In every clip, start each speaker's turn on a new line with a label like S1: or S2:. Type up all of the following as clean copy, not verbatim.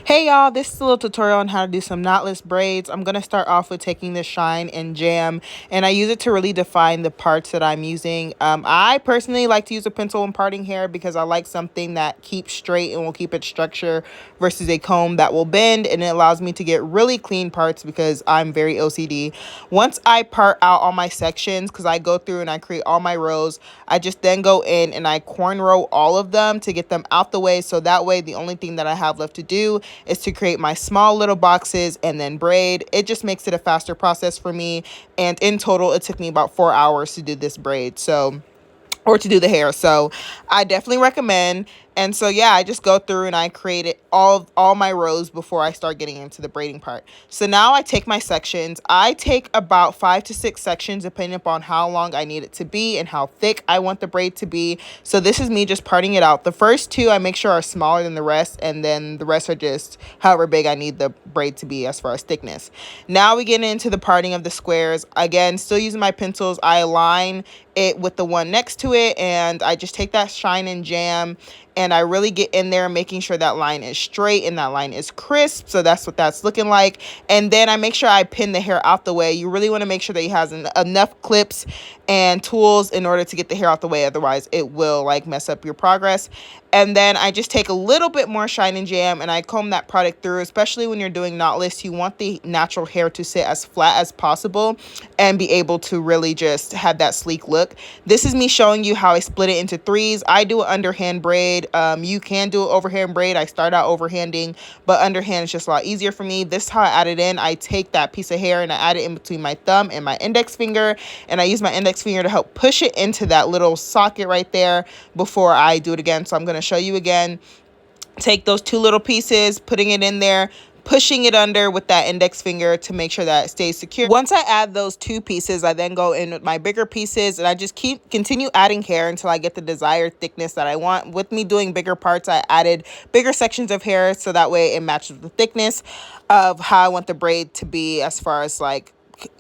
S1: Hey y'all, this is a little tutorial on how to do some knotless braids. I'm going to start off with taking the shine and jam, and I use it to really define the parts that I'm using. I personally like to use a pencil when parting hair because I like something that keeps straight and will keep its structure versus a comb that will bend, and it allows me to get really clean parts because I'm very OCD. Once I part out all my sections, because I go through and I create all my rows, I just then go in and I cornrow all of them to get them out the way, so that way the only thing that I have left to do is to create my small little boxes and then braid. It just makes it a faster process for me, and in total it took me about 4 hours to do this braid, or to do the hair. So I definitely recommend. And so yeah, I just go through and I create it all my rows before I start getting into the braiding part. So now I take my sections. I take about 5 to 6 sections depending upon how long I need it to be and how thick I want the braid to be. So this is me just parting it out. The first two I make sure are smaller than the rest, and then the rest are just however big I need the braid to be as far as thickness. Now we get into the parting of the squares. Again, still using my pencils, I align it with the one next to it, and I just take that shine and jam and I really get in there making sure that line is straight and that line is crisp. So that's what that's looking like. And then I make sure I pin the hair out the way. You really want to make sure that you have enough clips and tools in order to get the hair out the way, otherwise it will like mess up your progress. And then I just take a little bit more shine and jam and I comb that product through. Especially when you're doing knotless, you want the natural hair to sit as flat as possible and be able to really just have that sleek look. This is me showing you how I split it into threes. I do an underhand braid. You can do an overhand braid. I start out overhanding, but underhand is just a lot easier for me. This is how I add it in. I take that piece of hair and I add it in between my thumb and my index finger, and I use my index finger to help push it into that little socket right there before I do it again. So I'm going to show you again. Take those two little pieces, putting it in there, pushing it under with that index finger to make sure that it stays secure. Once I add those two pieces, I then go in with my bigger pieces and I just continue adding hair until I get the desired thickness that I want. With me doing bigger parts, I added bigger sections of hair so that way it matches the thickness of how I want the braid to be as far as like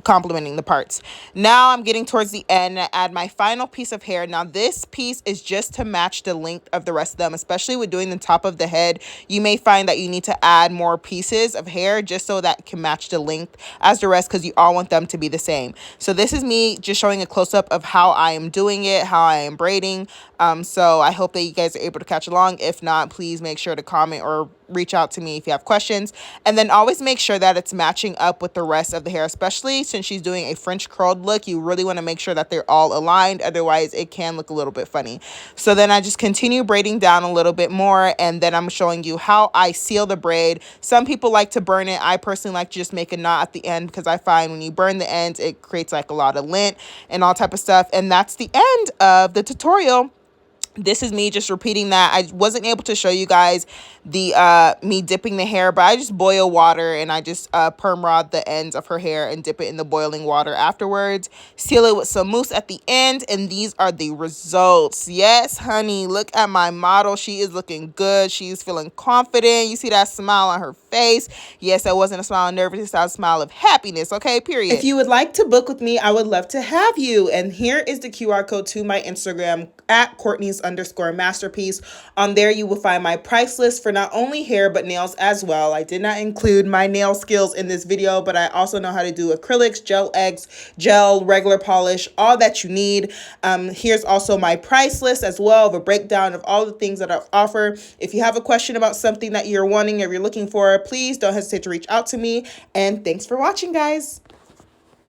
S1: complementing the parts. Now I'm getting towards the end. I add my final piece of hair. Now this piece is just to match the length of the rest of them, especially with doing the top of the head. You may find that you need to add more pieces of hair just so that it can match the length as the rest, because you all want them to be the same. So this is me just showing a close-up of how I am doing it, how I am braiding. So I hope that you guys are able to catch along. If not, please make sure to comment or reach out to me if you have questions. And then always make sure that it's matching up with the rest of the hair, especially since she's doing a French curled look. You really want to make sure that they're all aligned, otherwise it can look a little bit funny. So then I just continue braiding down a little bit more, and then I'm showing you how I seal the braid. Some people like to burn it. I personally like to just make a knot at the end because I find when you burn the ends, it creates like a lot of lint and all type of stuff. And that's the end of the tutorial. This is me just repeating that. I wasn't able to show you guys the me dipping the hair, but I just boil water and I just perm rod the ends of her hair and dip it in the boiling water afterwards. Seal it with some mousse at the end, and these are the results. Yes, honey, look at my model. She is looking good. She's feeling confident. You see that smile on her face. Yes, that wasn't a smile of nervousness. That was a smile of happiness. Okay, period. If you would like to book with me, I would love to have you. And here is the QR code to my Instagram at Courtney's_masterpiece. On there, you will find my price list for not only hair, but nails as well. I did not include my nail skills in this video, but I also know how to do acrylics, gel eggs, gel, regular polish, all that you need. Here's also my price list as well, of a breakdown of all the things that I offer. If you have a question about something that you're wanting or you're looking for, please don't hesitate to reach out to me. And thanks for watching, guys.